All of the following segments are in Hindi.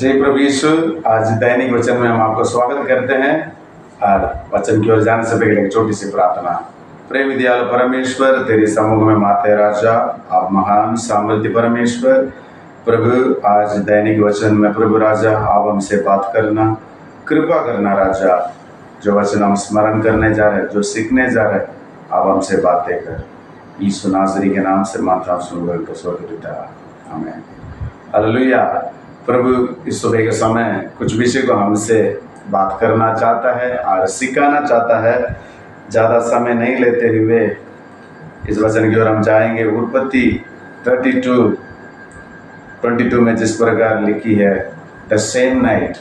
जय प्रभु यीशु। आज दैनिक वचन में हम आपको स्वागत करते हैं और वचन की ओर जाने से पहले एक छोटी सी प्रार्थना। प्रेम दयालु परमेश्वर, तेरे समूह में माते राजा, आप महान सामर्थ्य परमेश्वर प्रभु, आज दैनिक वचन में प्रभु राजा आप हमसे बात करना, कृपा करना राजा। जो वचन हम स्मरण करने जा रहे हैं, जो सीखने जा रहे हैं, आप हमसे बातें कर। यीशु नासरी के नाम से माता सुनकर तो स्वर्ग पिता, आमीन। हालेलुया। प्रभु इस सुबह के समय कुछ विषय को हमसे बात करना चाहता है और सिखाना चाहता है। ज़्यादा समय नहीं लेते हुए इस वचन की ओर हम जाएंगे। उत्पत्ति 32:22 में जिस प्रकार लिखी है, the same night,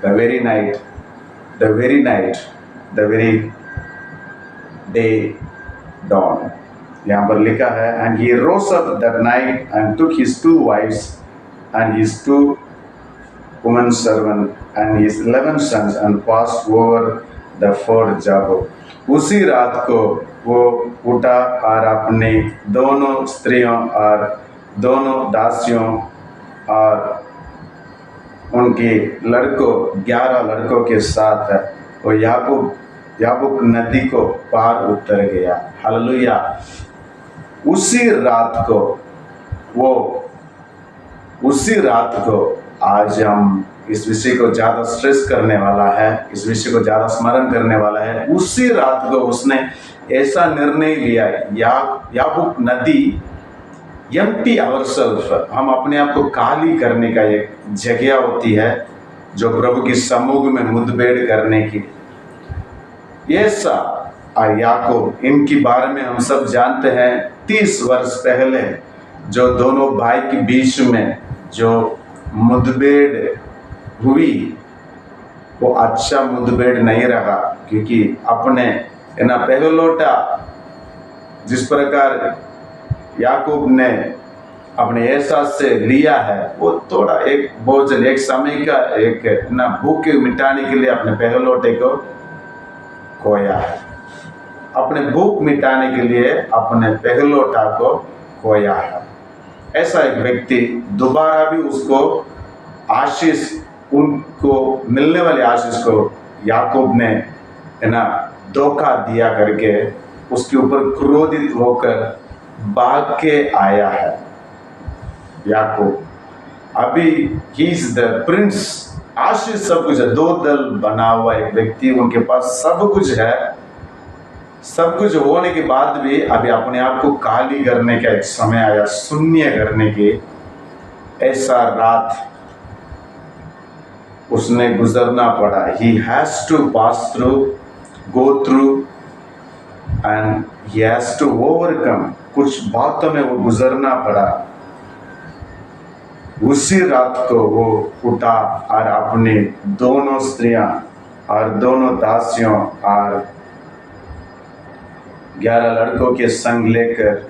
the very night, the very night, the very day dawn। यहाँ पर लिखा है, and he rose up that night and took his 2 wives and his 2 women servant and his 11 sons and passed over the ford Jabbok। उसी रात को वो उठा और अपनी दोनों स्त्रियों और दोनों दासियों और उनके लड़कों 11 लड़कों के साथ वो याबूक नदी को पार उतर गया। हालेलुया। उसी रात को आज हम इस विषय को ज़्यादा स्ट्रेस करने वाला है, इस विषय को ज़्यादा स्मरण करने वाला है। उसी रात को उसने ऐसा निर्णय लिया, याबूक नदी, एम्प्टी आवरसेल्फ, हम अपने आप को खाली करने का एक जगह होती है जो प्रभु की समूह में मुठभेड़ करने की। ऐसा याकूब, इनके बारे में हम सब जानते हैं। 30 वर्ष पहले जो दोनों भाई के बीच में जो मुठभेड़ हुई, वो अच्छा मुठभेड़ नहीं रहा, क्योंकि अपने पहलोटा जिस प्रकार याकूब ने अपने एहसास से लिया है, वो थोड़ा एक भोजन, एक समय का एक भूख मिटाने के लिए अपने पहलोटे को खोया है। अपने भूख मिटाने के लिए अपने पहलोटा को खोया है। ऐसा एक व्यक्ति दोबारा भी उसको आशीष, उनको मिलने वाली आशीष को याकूब ने धोखा दिया करके उसके ऊपर क्रोधित होकर भाग के आया है। याकूब अभी ही इज द प्रिंस, आशीष सब कुछ है, 2 दल बना हुआ एक व्यक्ति, उनके पास सब कुछ है। सब कुछ होने के बाद भी अभी अपने आप को खाली करने का एक समय आया, शून्य करने की। ऐसा रात उसने गुजरना पड़ा। He has to pass through, go through and he has to overcome। कुछ बातों में वो गुजरना पड़ा। उसी रात को वो उठा और अपनी दोनों स्त्रियां और दोनों दासियों और 11 लड़कों के संग लेकर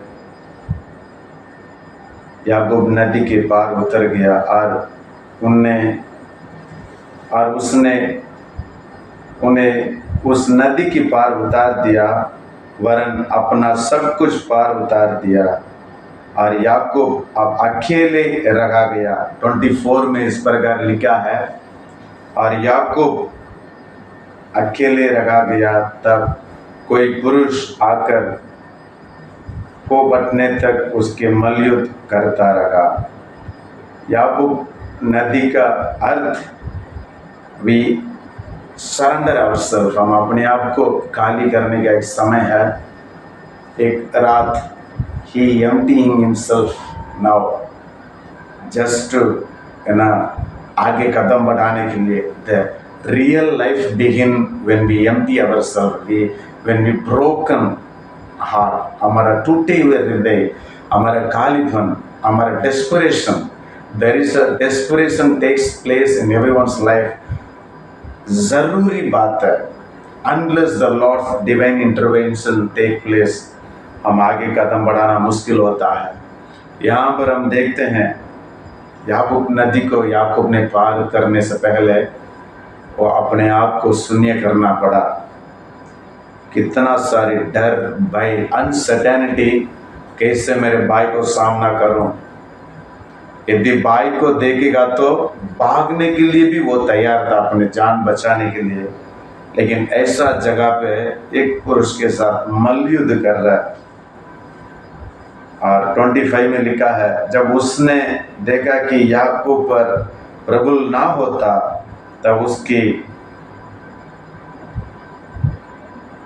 याकूब नदी के पार उतर गया और उसने उन्हें उस नदी के पार उतार दिया, वरन अपना सब कुछ पार उतार दिया। और याकूब अब अकेले रहा गया। 24 में इस प्रकार लिखा है, और याकूब अकेले रहा गया, तब कोई पुरुष आकर को बटने तक उसके मलयुद्ध करता रहा। याकूब नदी का अर्थ भी सरेंडर आवरसेल्फ, हम अपने आप को खाली करने का एक समय है, एक रात। He emptying himself now just to आगे कदम बढ़ाने के लिए। The real life begin when we empty ourselves, when we broken heart, हमारा टूटे हुए हृदय, हमारा खालीपन, हमारा desperation, there is a desperation takes place in everyone's life। जरूरी बात है, unless the Lord's divine intervention take place, हम आगे कदम बढ़ाना मुश्किल होता है। यहाँ पर हम देखते हैं याबूक नदी को याकूब ने पार करने से पहले वो अपने आप को शून्य करना पड़ा। कितना सारी डर, भय, अनसर्टेनिटी, कैसे मेरे भाई को सामना करूं, यदि भाई को देखेगा तो भागने के लिए भी वो तैयार था, अपने जान बचाने के लिए। लेकिन ऐसा जगह पे एक पुरुष के साथ मल्लयुद्ध कर रहा है। और 25 में लिखा है, जब उसने देखा कि याकूब पर प्रबल ना होता, तब उसकी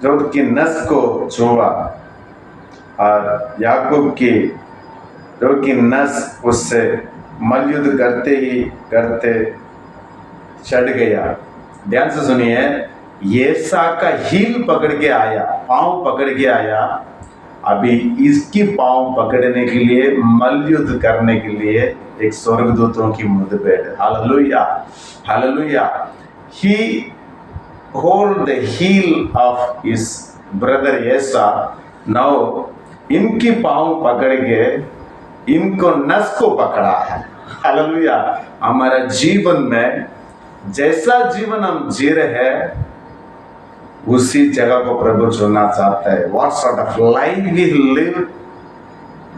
नस को छुआ और याकूब की नस उससे मल्लयुद्ध करते ही करते चढ़ गया। ध्यान से सुनिए, येसा का हील पकड़ के आया, पांव पकड़ के आया। अभी इसकी पांव पकड़ने के लिए, मल्लयुद्ध करने के लिए एक स्वर्गदूतों की मुठभेड़। Hallelujah, hallelujah. He hold the heel of his brother येसा। Now इनकी पांव पकड़ के इनको नस को पकड़ा है। हालेलुया। हमारा जीवन में जैसा जीवन हम जी रहे हैं, उसी जगह को प्रभु चुनना चाहता है। What sort of life we live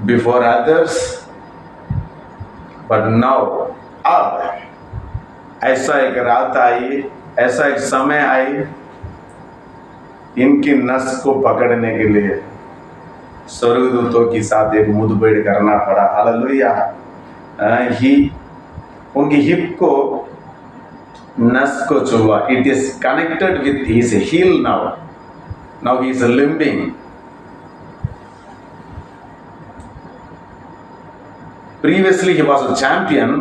before others, but now, अब ऐसा एक रात आई, ऐसा एक समय आई, इनकी नस को पकड़ने के लिए स्वर्गदूतों के साथ एक मुठभेड़ करना पड़ा। हालेलुया। उनकी हिप को, नस को छुआ। It is connected with his heel now he is limping. Previously he was a champion,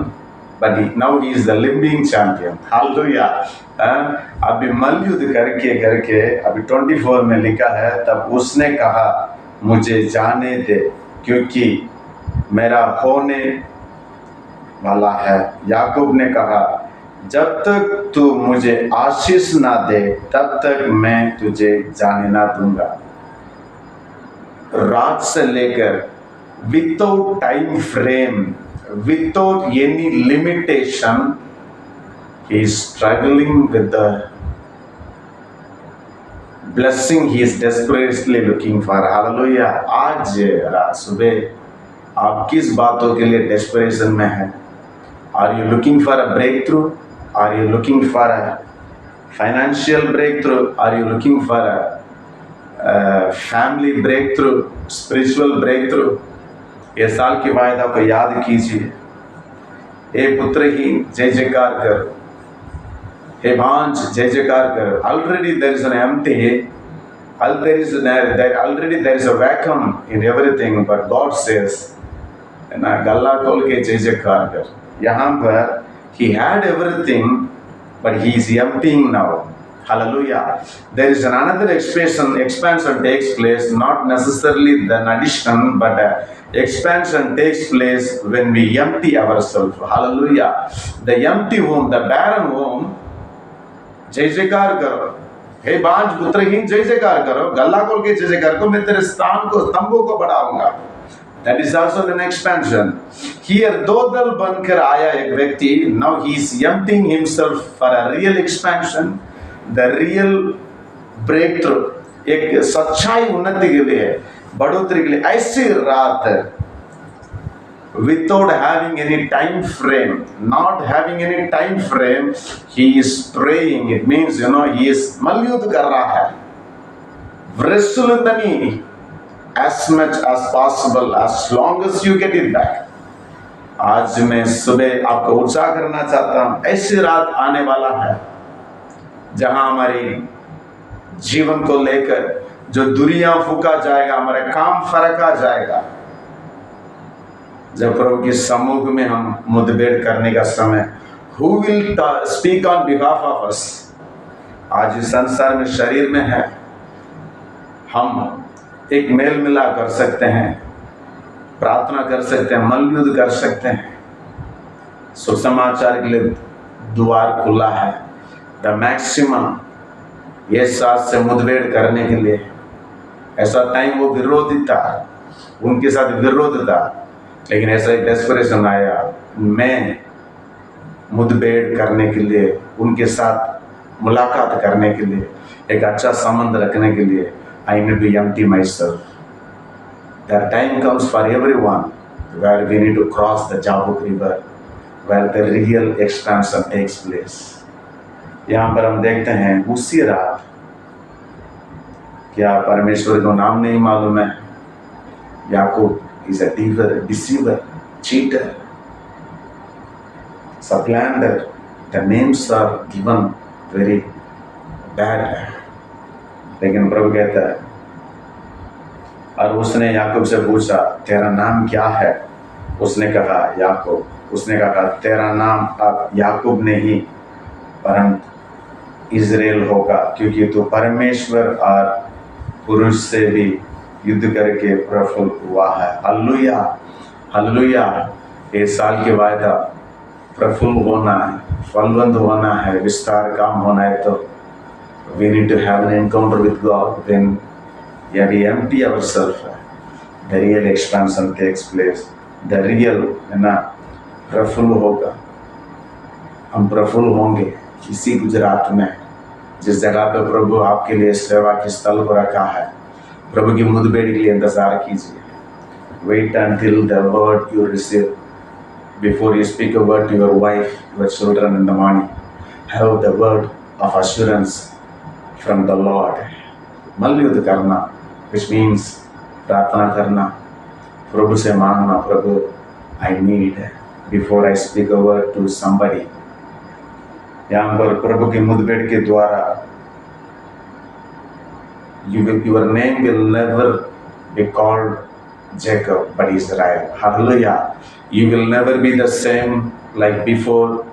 but now he is the limping champion. Hallelujah. अभी मल्लयुद्ध करके अभी 24 में लिखा है, तब उसने कहा, मुझे जाने दे, क्योंकि मेरा होने वाला है। याकूब ने कहा, जब तक तू मुझे आशीष ना दे, तब तक मैं तुझे जाने ना दूंगा। रात से लेकर, without time frame, without any limitation, he is struggling with the blessing he is desperately looking for. Hallelujah. आज रात सुबह आप किस बातों के लिए डेस्परेशन में हैं? Are you looking for a breakthrough? Are you looking for a financial breakthrough? Are you looking for a family breakthrough, spiritual breakthrough? ये साल की वायदा को याद कीजिए। हे पुत्रहीन, जय जयकार कर। हे भांज, जय जयकार कर। Already there is an empty, already there is a vacuum in everything, but God says, ना गला खोल के जय जयकार कर। यहाँ पर he had everything, but he is emptying now. Hallelujah. There is another expansion takes place, not necessarily an addition, but expansion takes place when we empty ourselves. Hallelujah. The empty womb, the barren womb, जय जयकार करो। हे बांझ पुत्रहीन, जय जयकार करो। गला खोल के जय जयकार करो, मैं तेरे स्तंभों को बढ़ाऊंगा। That is also an expansion. Here दो दल बनकर आया एक व्यक्ति, now he is emptying himself for a real expansion, the real breakthrough, एक सच्चाई उन्नति के लिए, बढ़ोतरी के लिए। ऐसी रात, without having any time frame, not having any time frame, he is praying. It means, he is मल्लयुद्ध कर रहा है। wrestle in the knee as much as possible, as long as you get it back. आज मैं सुबह आपको उत्साह करना चाहता हूं। ऐसी रात आने वाला है जहां हमारी जीवन को लेकर जो दुनिया फूका जाएगा, हमारा काम फरका जाएगा। जब प्रभु के समूह में हम मुठभेड़ करने का समय, who will speak on behalf of us? आज इस संसार में शरीर में है, हम एक मेल मिला कर सकते हैं, प्रार्थना कर सकते हैं, मल्लयुद्ध कर सकते हैं। सुसमाचार के लिए द्वार खुला है। द मैक्सिमम ये साथ से मुठभेड़ करने के लिए। ऐसा टाइम वो विरोधी था, उनके साथ विरोध था, लेकिन ऐसा एक डेस्परेशन आया, मैं मुठभेड़ करने के लिए, उनके साथ मुलाकात करने के लिए, एक अच्छा संबंध रखने के लिए, I need to empty myself. The time comes for everyone. where we need to cross the Jabuk River, where the real expansion takes place. यहाँ पर हम देखते हैं उसी रात, क्या परमेश्वर को नाम नहीं मालूम है? याकूब is a deceiver, cheater, supplanter. The names are given very bad. लेकिन प्रभु कहता है, और उसने याकूब से पूछा तेरा नाम क्या है? उसने कहा याकूब। उसने कहा तेरा नाम अब याकूब नहीं परंतु इज़राइल होगा, क्योंकि तू परमेश्वर और पुरुष से भी युद्ध करके प्रफुल्ल हुआ है। Hallelujah, hallelujah. ये साल के वायदा प्रफुल्ल होना है, फलवंत होना है, विस्तार काम होना है, तो we need to have an encounter with God. When we empty ourselves, the real expansion takes place. The real है ना प्रफुल्ल होगा। हम प्रफुल्ल होंगे इसी गुजरात में, जिस जगह पे प्रभु आपके लिए सेवा के स्थल को रखा है। प्रभु की मुठभेड़ के लिए इंतजार कीजिए। Wait until the word you receive before you speak a word to your wife, your children in the morning. Have the word of assurance from the Lord. मल्लयुद्ध करना, which means प्रार्थना करना, प्रभु से मांगना, प्रभु I need before I speak a word to somebody. यहाँ पर प्रभु की मुठभेड़ के द्वारा your name will never be called Jacob but Israel. Hallelujah. You will never be the same like before,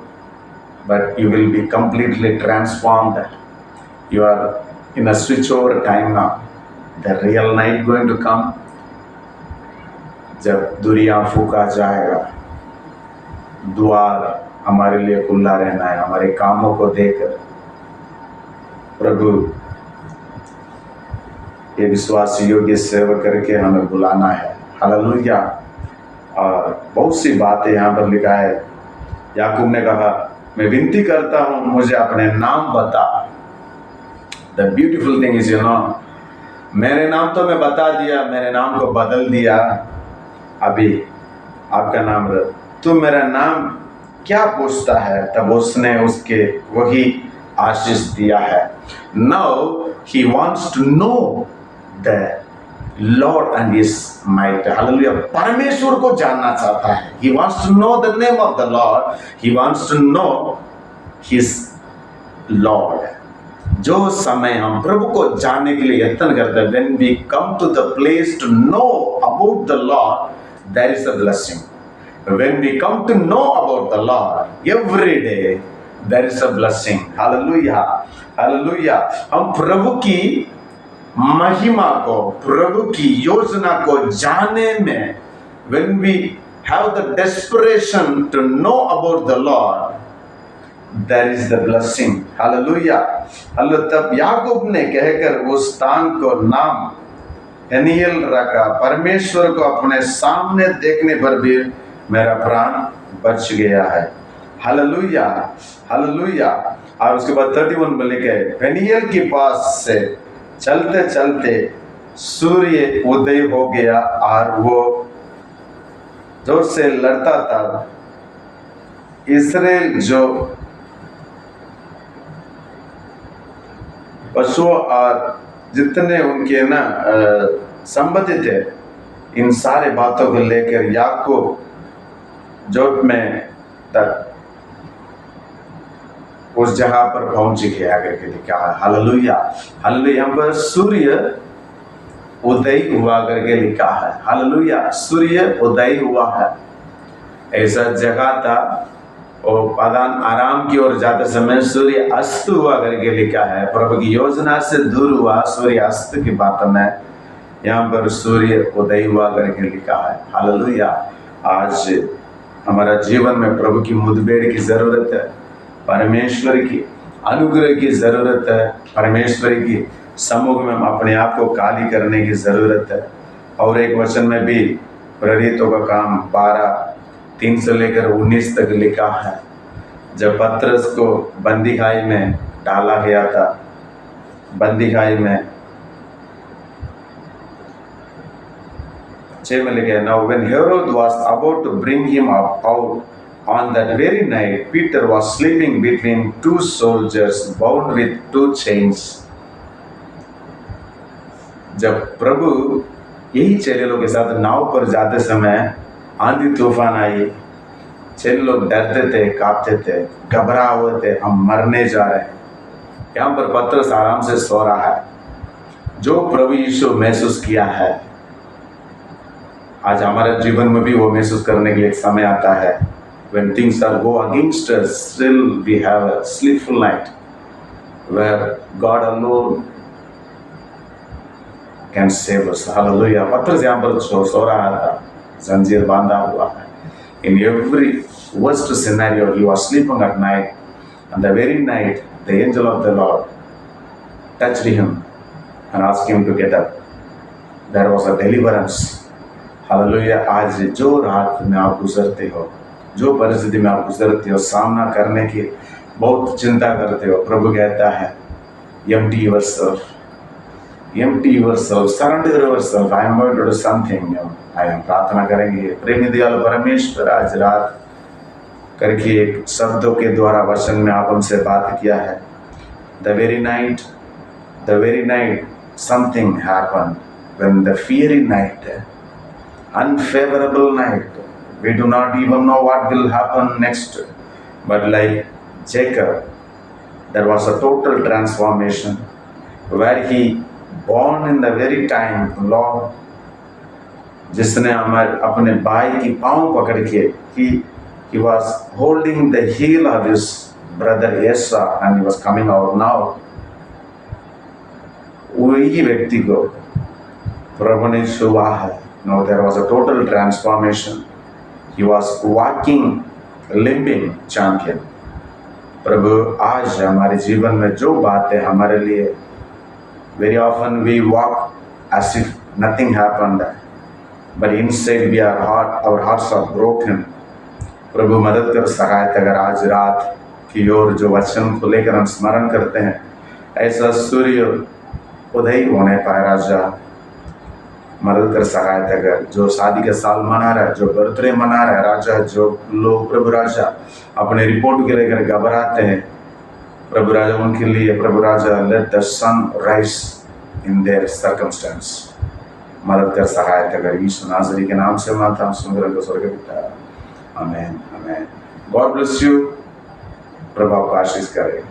but you will be completely transformed. You are in a switchover time now. The real night going to come, जब दुनिया फूका जाएगा, द्वार हमारे लिए खुला रहना है। हमारे कामों को देखकर प्रभु ये विश्वास योग्य सेवा करके हमें बुलाना है। हालेलुया। और बहुत सी बातें यहाँ पर लिखा है। याकूब ने कहा मैं विनती करता हूँ मुझे अपने नाम बता। The beautiful thing is, मेरे नाम तो मैं बता दिया, मेरे नाम को बदल दिया। अभी आपका नाम तू मेरा नाम क्या पूछता है? तब उसने उसके वही आशीष दिया है। Now he wants to know the Lord and His might. Hallelujah. परमेश्वर को जानना चाहता है। He wants to know the name of the Lord. He wants to know His Lord. जो समय हम प्रभु को जानने के लिए यत्न करते हैं, when we come to the place to know about the Lord, there is a blessing. When we come to know about the Lord every day, there is a blessing. Hallelujah, hallelujah. हम प्रभु की महिमा को, प्रभु की योजना को जानने में, when we have the desperation to know about the Lord, there is the blessing. Hallelujah. Hallelujah. तब याकूब ने कहकर उस स्थान को नाम पेनियेल रखा। परमेश्वर को अपने सामने देखने पर भी मेरा प्राण बच गया है। Hallelujah, hallelujah. और उसके बाद 31 में लिखा है पेनियेल के पास से चलते चलते सूर्य उदय हो गया और वो जोर से लड़ता था। इस्राएल जो पशुओं और जितने उनके संबंधी थे, इन सारे बातों को लेकर याकूब जोत में तक उस जगह पर पहुंच गया करके लिखा है। Hallelujah, hallelujah. यहाँ पर सूर्य उदय हुआ करके लिखा है। हालेलुया, सूर्य उदय हुआ है। ऐसा जगह था और पादान आराम की ओर जाते समय सूर्य अस्त हुआ करके लिखा है। प्रभु की योजना से दूर हुआ, सूर्य अस्त की बात में यहाँ पर सूर्य उदय हुआ करके लिखा है। हालेलुया। आज हमारा जीवन में प्रभु की मुठभेड़ की जरूरत है, परमेश्वर की अनुग्रह की जरूरत है, परमेश्वर की समूह में अपने आप को खाली करने की जरूरत है। और एक वचन में भी प्रेरितों का काम 12:3 से लेकर 19 तक लिखा है। जब पतरस को बंदीखाने में डाला गया था, बंदीखाने में 6 में लिखे, now when Herod was about to bring him out on that very night, Peter was sleeping between two soldiers bound with two chains. जब प्रभु यही चेले लोग के साथ नाव पर जाते समय आंधी तूफान आई, चेले लोग डरते थे, कांपते थे, घबरा हुए थे, हम मरने जा रहे हैं। यहाँ पर पतरस आराम से सो रहा है। जो प्रभु यीशु महसूस किया है, आज हमारे जीवन में भी वो महसूस करने के लिए एक समय आता है। When things are go against us, still we have a sleepful night where God alone can save us. Hallelujah. पतरस यहाँ पर सो रहा था, जंजीर बांधा हुआ है। In every worst scenario, he was sleeping at night. On the very night, the angel of the Lord touched him and asked him to get up. There was a deliverance. Hallelujah. आज जो रात में आप गुजरते हो, जो परिस्थिति में आप गुजरते हो, सामना करने की बहुत चिंता करते हो, प्रभु कहता है empty yourself, surrender yourself. I am going to do something. I am प्रार्थना करेंगे। प्रेमी दयालु परमेश्वर आज रात करके एक शब्दों के द्वारा वचन में आप हमसे बात किया है। The very night something happened. When the fiery night, unfavorable night, we do not even know what will happen next. But like Jacob, there was a total transformation where he born in the very time, Lord, जिसने हमारे अपने भाई की पाँव पकड़ के he was holding the heel of his brother Esau and he was coming out now. वही व्यक्ति को प्रभु ने छुआ है। Now there was a total transformation. He was walking, limping champion. प्रभु आज हमारे जीवन में जो बातें हमारे लिए, very often we walk as if nothing happened, but inside our hearts are broken. प्रभु मदद कर सहायता कर। आज रात की ओर जो वचन को लेकर हम स्मरण करते हैं, ऐसा सूर्य उदय होने पाए। राजा मदद कर सहायता कर। जो शादी का साल मना रहा है, जो बर्थडे मना रहा है, राजा जो लोग प्रभु राजा अपने रिपोर्ट के लेकर घबराते हैं, प्रभु राजा उनके लिए प्रभु राजा let the sun rise in their circumstance. मदद कर सहायता कर। यीशु नासरी के नाम से मांगता हूं, सुंदर को स्वर्ग पिता। Amen amen. God bless you. प्रभु आपको आशीष करे।